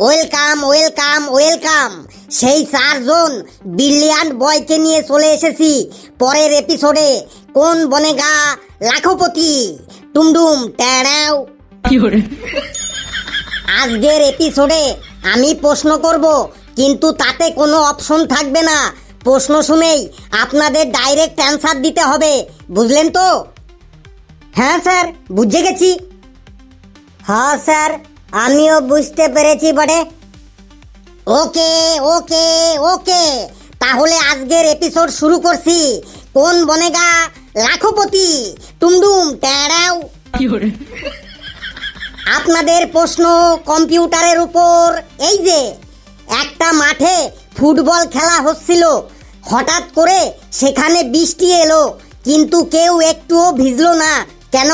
Welcome welcome welcome. সেই চারজন brilliant বয়কে নিয়ে চলে এসেছি পরের এপিসোডে। কোন বনেগা লাখপতি, টুমডুম ট্যাড়াও। আজকের এপিসোডে আমি প্রশ্ন করব, কিন্তু তাতে কোনো অপশন থাকবে না। প্রশ্ন শুনেই আপনাদের ডাইরেক্ট অ্যান্সার দিতে হবে, বুঝলেন তো? হ্যাঁ স্যার, বুঝে গেছি। হ্যাঁ স্যার, আমিও বুঝতে পেরেছি বটে। ওকে ওকে ওকে, তাহলে আজকের এপিসোড শুরু করছি। কোন বনেগা লাখপতি, টুমডুম ট্যাড়াও। আপনাদের প্রশ্ন কম্পিউটারের উপর। এই যে একটা মাঠে ফুটবল খেলা হচ্ছিল, হঠাৎ করে সেখানে বৃষ্টি এলো, কিন্তু কেউ একটুও ভিজলো না, কেন?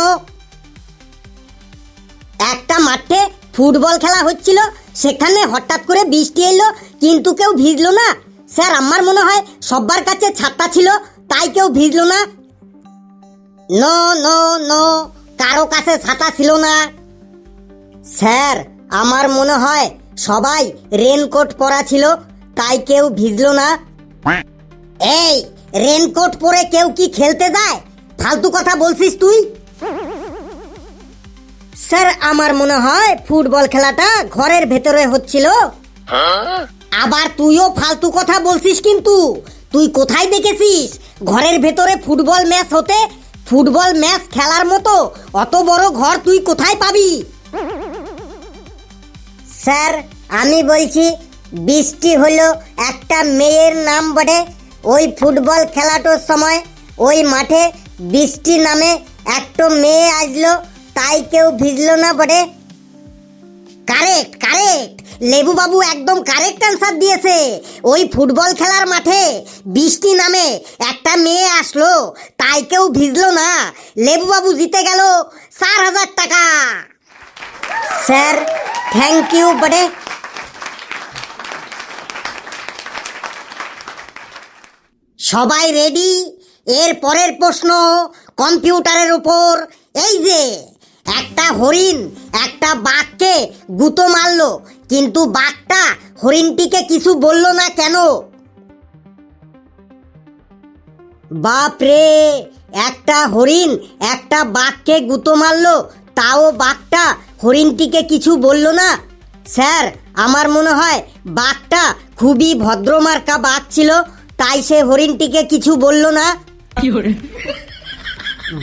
একটা মাঠে ফুটবল খেলা হচ্ছিল, সেখানে হঠাৎ করে বৃষ্টি এলো, কিন্তু কেউ ভিজলো না। স্যার, আমার মনে হয় সবার কাছে ছাতা ছিল, তাই কেউ ভিজলো না। নো নো নো, কারো কাছে ছাতা ছিল না। স্যার, আমার মনে হয় সবাই রেনকোট পরা ছিল, তাই কেউ ভিজলো না। এই, রেনকোট পরে কেউ কি খেলতে যায়? ফালতু কথা বলছিস তুই। স্যার, আমার মনে হয় ফুটবল খেলাটা ঘরের ভেতরে হচ্ছিল। আবার তুইও ফালতু কথা বলছিস, কিন্তু তুই কোথায় দেখেছিস ঘরের ভেতরে ফুটবল ম্যাচ হতে? ফুটবল ম্যাচ খেলার মতো অত বড় ঘর তুই কোথায় পাবি? স্যার, আমি বলছি বৃষ্টি হলো একটা মেয়ের নাম বটে। ওই ফুটবল খেলাটার সময় ওই মাঠে বৃষ্টি নামে একটা মেয়ে আসলো, তাই কেউ ভিজলো না বটে। কারেক্ট কারেক্ট, লেবু বাবু একদম কারেক্ট অ্যান্সার দিয়েছে। ওই ফুটবল খেলার মাঠে বৃষ্টি নামে একটা মেয়ে আসলো, তাই কেউ ভিজলো না। লেবু বাবু জিতে গেল 4,000 টাকা। স্যার, থ্যাংক ইউ বটে। সবাই রেডি? এর পরের প্রশ্ন কম্পিউটারের উপর। এই যে একটা হরিণ একটা বাঘকে গুঁতো মারলো, কিন্তু বাঘটা হরিণটিকে কিছু বলল না, কেন? বাপরে, একটা হরিণ একটা বাঘকে গুঁতো মারলো, তাও বাঘটা হরিণটিকে কিছু বলল না। স্যার, আমার মনে হয় বাঘটা খুবই ভদ্রমার্কা বাঘ ছিল, তাই সে হরিণটিকে কিছু বলল না।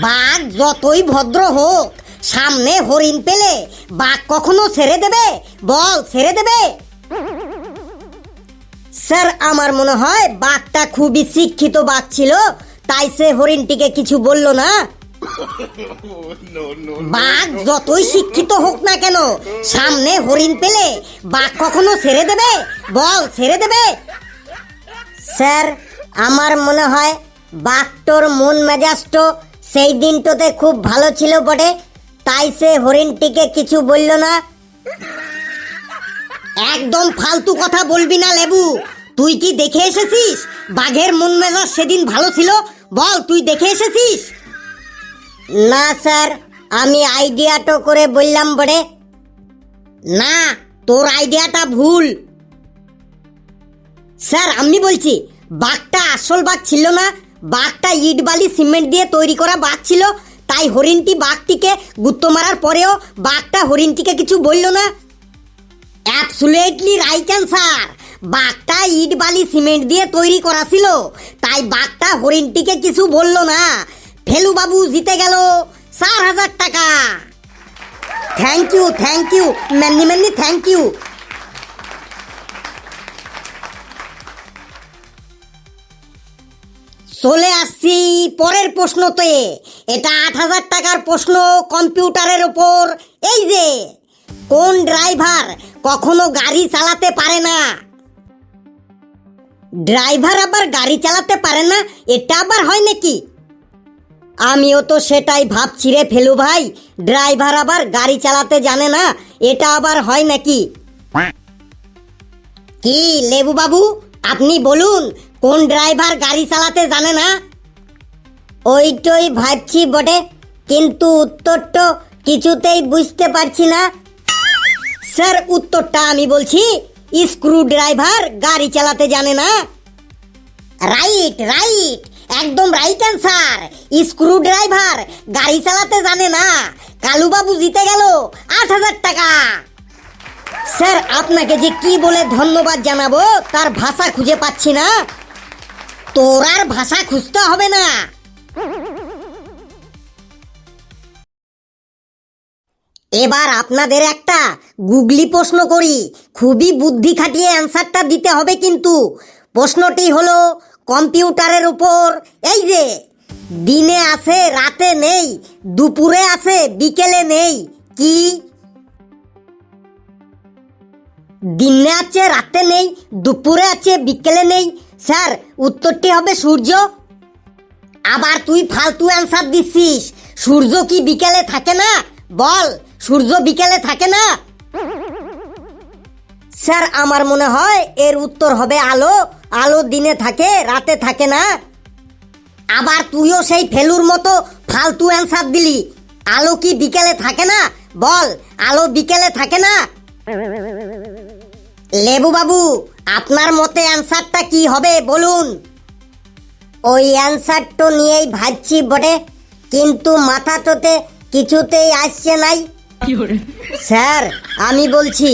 বাঘ যতই ভদ্র হোক, সামনে হরিণ পেলে বাঘ কখনো ছেড়ে দেবে? বল, ছেড়ে দেবে? স্যার, আমার মনে হয় বাঘটা খুবই শিক্ষিত বাঘ ছিল, তাই সে হরিণটিকে কিছু বলল না। বাঘ যতই শিক্ষিত হোক না কেন, সামনে হরিণ পেলে বাঘ কখনো ছেড়ে দেবে? বল, ছেড়ে দেবে? স্যার, আমার মনে হয় বাঘটোর মন মেজাজটো সেই দিনটোতে খুব ভালো ছিল বটে, তাই সে হরিণটিকে কিছু বলল না। একদম ফালতু কথা বলবি না লেবু। তুই কি দেখে এসেছিস বাঘের মন মেজাজ সেদিন ভালো ছিল? বল, তুই দেখে এসেছিস? না স্যার, আমি আইডিয়াটো করে বললাম বটে। না, তোর আইডিয়াটা ভুল। স্যার, আমি বলছি বাঘটা আসল বাঘ ছিল না, বাঘটা ইট বালি সিমেন্ট দিয়ে তৈরি করা বাঘ ছিল, তাই হরিণটি বাঘটিকে গুঁতো মারার পরেও বাঘটা হরিণটিকে কিছু বলল না। Absolutely right answer. বাঘটা ইট বালি সিমেন্ট দিয়ে তৈরি করা ছিল, তাই বাঘটা হরিণটিকে কিছু বলল না। ফেলু বাবু জিতে গেল 4,000 টাকা। Thank you thank you, many many thank you. চলে আসছি পরের প্রশ্নতে। এটা 8,000 টাকার প্রশ্ন কম্পিউটারের ওপর। এই যে কোন ড্রাইভার কখনো গাড়ি চালাতে পারে না? ড্রাইভার আবার গাড়ি চালাতে পারে না, এটা আবার হয় নাকি? আমিও তো সেটাই ভাবছি রে ফেলু ভাই, ড্রাইভার আবার গাড়ি চালাতে জানে না, এটা আবার হয় নাকি? কি লেবু বাবু, আপনি বলুন, কোন ড্রাইভার গাড়ি চালাতে জানে না? ওইটাই ভাবছি বটে, কিন্তু উত্তরটা কিছুতেই বুঝতে পারছি না। স্যার উত্তরটা আমি বলছি, স্ক্রু ড্রাইভার গাড়ি চালাতে জানে না। রাইট রাইট, একদম রাইট অ্যান্সার। স্ক্রু ড্রাইভার গাড়ি চালাতে জানে না। কালুবাবু জিতে গেল ৮,০০০ টাকা। স্যার আপনাকে যে কি বলে ধন্যবাদ জানাবো তার ভাষা খুঁজে পাচ্ছি না। তোর আর ভাষা খুঁজতে হবে না। এবার আপনাদের একটা গুগলি প্রশ্ন করি, খুবই বুদ্ধি খাটিয়ে অ্যান্সারটা দিতে হবে কিন্তু। প্রশ্নটি হলো কম্পিউটারের উপর, এই যে দিনে আছে রাতে নেই, দুপুরে আছে বিকেলে নেই, কি? দিনে আছে রাতে নেই, দুপুরে আছে বিকেলে নেই। স্যার উত্তরটি হবে সূর্য। আবার তুই ফালতু অ্যান্সার দিচ্ছিস। সূর্য কি বিকেলে থাকে না? বল, সূর্য বিকেলে থাকে না? স্যার আমার মনে হয় এর উত্তর হবে আলো। আলো দিনে থাকে, রাতে থাকে না। আবার তুইও সেই ফেলুর মতো ফালতু অ্যান্সার দিলি। আলো কি বিকেলে থাকে না? বল, আলো বিকেলে থাকে না? লেবু বাবু, আপনার মতে অ্যান্সারটা কি হবে বলুন? ওই অ্যান্সারটা নিয়েই ভাবছি বটে, কিন্তু মাথাটোতে কিছুতেই আসছে নাই। স্যার আমি বলছি,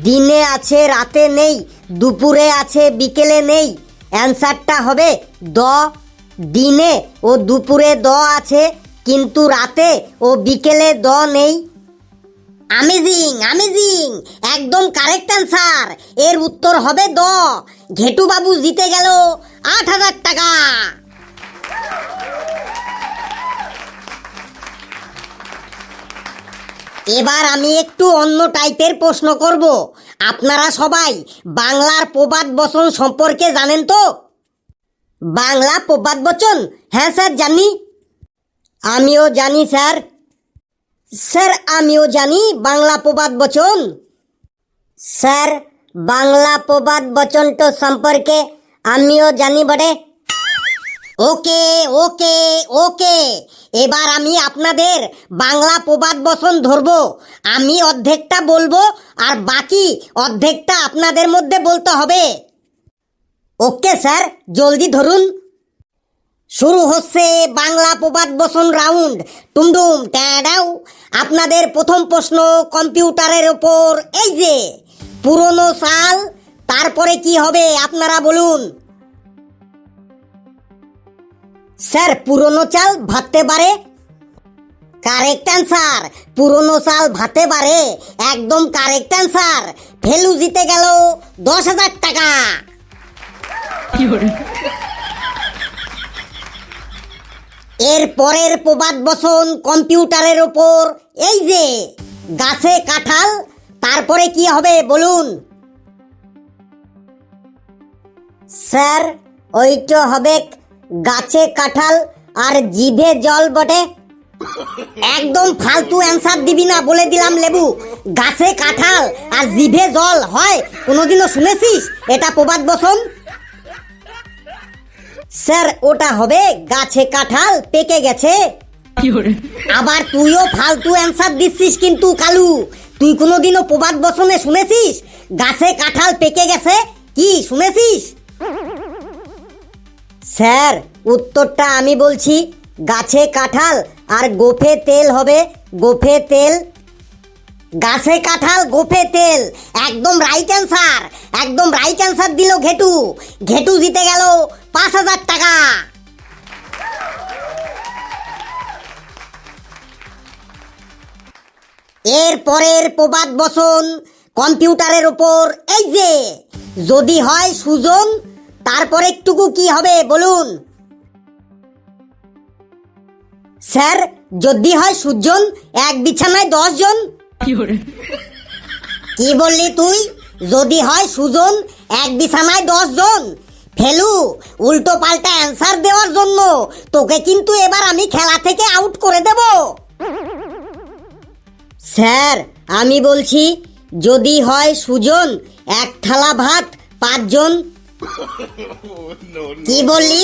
দিনে আছে রাতে নেই, দুপুরে আছে বিকেলে নেই। অ্যান্সারটা হবে দ। দিনে ও দুপুরে দ আছে, কিন্তু রাতে ও বিকেলে দ নেই। আমেজিং আমেজিং, একদম কারেক্ট অ্যান্সার। এর উত্তর হবে দ। ঘেটু বাবু জিতে গেল ৮,০০০ টাকা। এবার আমি একটু অন্য টাইপের প্রশ্ন করব। আপনারা সবাই বাংলার প্রবাদ বচন সম্পর্কে জানেন তো? বাংলা প্রবাদ বচন? হ্যাঁ স্যার জানি। আমিও জানি স্যার। স্যার আমিও জানি বাংলা প্রবাদ বচন। স্যার বাংলা প্রবাদ বচনটা সম্পর্কে আমিও জানি বটে। ওকে ওকে ওকে, এবার আমি আপনাদের বাংলা প্রবাদ বচন ধরবো। আমি অর্ধেকটা বলবো আর বাকি অর্ধেকটা আপনাদের মধ্যে বলতে হবে। ওকে স্যার, জলদি ধরুন। শুরু হচ্ছে বাংলা প্রবাদ বচন রাউন্ড। টুমডুম ট্যাডাও। আপনাদের প্রথম প্রশ্ন কম্পিউটারের ওপর, এই যে পুরনো সাল, তারপরে কি হবে আপনারা বলুন। স্যার পুরনো চাল ভাতে পারে। কারেক্ট অ্যান্সার, পুরনো চাল ভাতে পারে, একদম কারেক্ট অ্যান্সার। ফেলু জিতে গেল ১০,০০০ টাকা। এর পরের প্রবাদ বচন কম্পিউটারের ওপর, এই যে গাছে কাঁঠাল, তারপরে কি হবে বলুন। স্যার ওইটা হবে গাছে কাঁঠাল আর জিভে জল বটে। একদম ফালতু অ্যান্সার দিবি না বলে দিলাম লেবু। গাছে কাঁঠাল আর জিভে জল হয় কোনোদিনও শুনেছিস এটা প্রবাদ বচন? স্যার ওটা হবে গাছে কাঁঠাল পেকে গেছে। আবার তুইও ফালতু অ্যান্সার দিচ্ছিস কিন্তু কালু। তুই কোনোদিনও প্রবাদ বচনে শুনেছিস গাছে কাঁঠাল পেকে গেছে? কি শুনেছিস? স্যার উত্তরটা আমি বলছি, গাছে কাঁঠাল আর গোফে তেল হবে। গোফে তেল। গাছে কাঁঠাল গোফে তেল, একদম রাইট অ্যান্সার। একদম রাইট অ্যান্সার দিল ঘেটু। ঘেটু জিতে গেল ৫,০০০ টাকা। এর পরের প্রবাদ বচন কম্পিউটারের ওপর, এই যে যদি হয় সুজন, তারপরে একটুকু কি হবে বলুন। স্যার যদি হয় সুজন, এক বিছানায় ১০ জন। কি বললি তুই? যদি হয় সুজন, এক বিছানায় ১০ জন? ফেলু, উল্টো পাল্টা অ্যান্সার দেওয়ার জন্য তোকে কিন্তু এবার আমি খেলা থেকে আউট করে দেব। স্যার আমি বলছি, যদি হয় সুজন, এক থালা ভাত ৫ জন। কি বললি?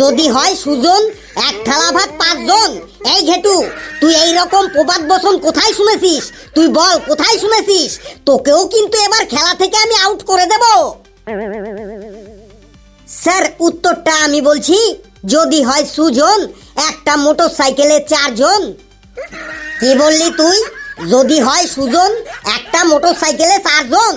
যদি হয় সুজন, এক থালা ভাত ৫ জন? এই ঘেটু, তুই এই রকম প্রবাদ বচন কোথায় শুনেছিস? তুই বল কোথায় শুনেছিস? তোকেও কিন্তু এবার খেলা থেকে আমি আউট করে দেব। স্যার উত্তরটা আমি বলছি, যদি হয় সুজন, একটা মোটরসাইকেলে 4 জন। কি বললি তুই? যদি হয় সুজন, একটা মোটরসাইকেলে 4 জন?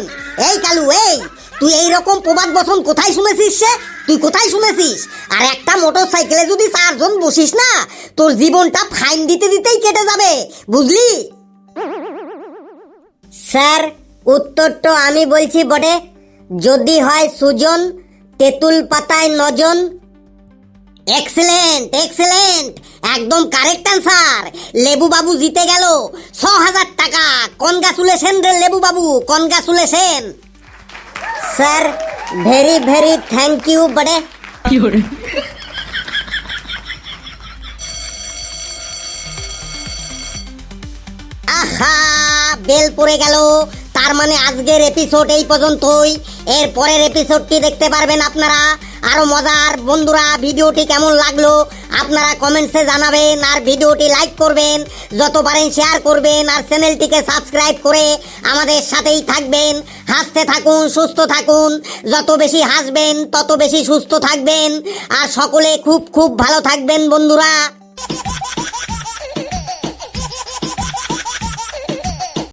এই কালু, এই তুই এই রকম প্রবাদ বচন কোথায় শুনেছিস সে? তুই কোথায় শুনেছিস? আর একটা মোটরসাইকেলে যদি 4 জন বসিস না, তোর জীবনটা ফাইন দিতে দিতেই কেটে যাবে, বুঝলি? স্যার উত্তরটা আমি বলছি বটে, যদি হয় সুজন, তেঁতুল পাতায় 9 জন। এক্সেলেন্ট, এক্সেলেন্ট, একদম কারেক্ট অ্যান্সার। লেবু বাবু জিতে গেল 6000 টাকা। কনগ্রাচুলেশন রে লেবু বাবু, congratulation. Sir very very thank you বটে। আহা, বেল পড়ে গেল। তার মানে আজকের এপিসোড এই পর্যন্তই। এর পরের এপিসোডটি দেখতে পারবেন আপনারা আরো মজার। বন্ধুরা, ভিডিওটি কেমন লাগলো আপনারা কমেন্টসে জানাবেন, আর ভিডিওটি লাইক করবেন, যত পারেন শেয়ার করবেন, আর চ্যানেলটিকে সাবস্ক্রাইব করে আমাদের সাথেই থাকবেন। হাসতে থাকুন, সুস্থ থাকুন। যত বেশি হাসবেন তত বেশি সুস্থ থাকবেন, আর সকলে খুব খুব ভালো থাকবেন বন্ধুরা।